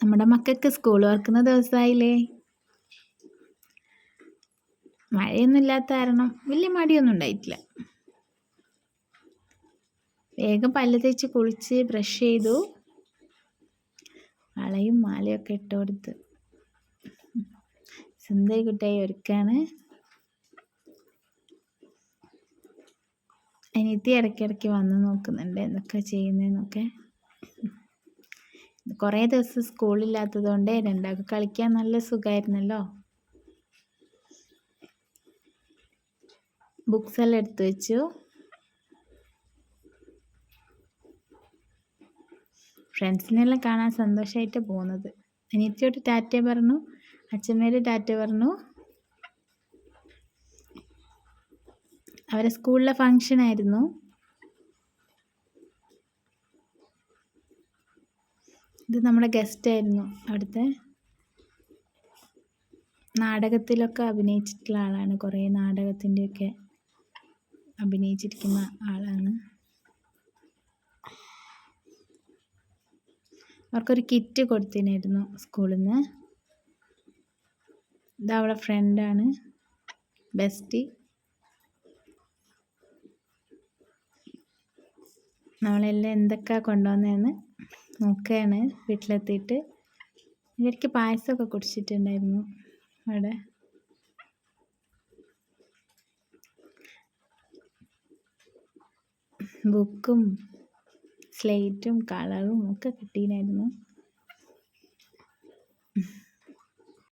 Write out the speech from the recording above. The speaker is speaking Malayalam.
നമ്മുടെ മക്കൾക്ക് സ്കൂൾ തുറക്കുന്ന ദിവസമായില്ലേ. മഴയൊന്നും ഇല്ലാത്ത കാരണം വലിയ മടിയൊന്നും ഉണ്ടായിട്ടില്ല. വേഗം പല്ല് തേച്ച് കുളിച്ച് ബ്രഷ് ചെയ്തു. വളയും മാലയൊക്കെ ഇട്ട് കൊടുത്ത് സുന്ദരി കുട്ടിയായി ഒരുക്കാണ്. അനിയത്തി ഇടയ്ക്കിടയ്ക്ക് വന്ന് നോക്കുന്നുണ്ട് എന്തൊക്കെ ചെയ്യുന്നതെന്നൊക്കെ. കുറേ ദിവസം സ്കൂളില്ലാത്തത് കൊണ്ട് രണ്ടാൾക്ക് കളിക്കാൻ നല്ല സുഖമായിരുന്നല്ലോ. ബുക്സ് എല്ലാം എടുത്തു വെച്ചു. ഫ്രണ്ട്സിനെല്ലാം കാണാൻ സന്തോഷമായിട്ട് പോകുന്നത്. അനിയത്തിയോട് ടാറ്റ പറഞ്ഞു, അച്ഛമ്മയോട് ടാറ്റ പറഞ്ഞു. അവരെ സ്കൂളിലെ ഫങ്ഷൻ ആയിരുന്നു. ഇത് നമ്മുടെ ഗസ്റ്റ് ആയിരുന്നു. അവിടുത്തെ നാടകത്തിലൊക്കെ അഭിനയിച്ചിട്ടുള്ള ആളാണ്. കുറേ നാടകത്തിൻ്റെയൊക്കെ അഭിനയിച്ചിരിക്കുന്ന ആളാണ്. അവർക്കൊരു കിറ്റ് കൊടുത്തിനായിരുന്നു സ്കൂളിൽ നിന്ന്. ഇത് അവളെ ഫ്രണ്ടാണ്, ബെസ്റ്റി. നമ്മളെല്ലാം എന്തൊക്കെയാണ് കൊണ്ടുവന്നതെന്ന് നോക്കുകയാണ് വീട്ടിലെത്തിയിട്ട്. ഇവർക്ക് പായസമൊക്കെ കുടിച്ചിട്ടുണ്ടായിരുന്നു അവിടെ. ബുക്കും സ്ലേറ്റും കളറും ഒക്കെ കിട്ടിയിട്ടുണ്ടായിരുന്നു.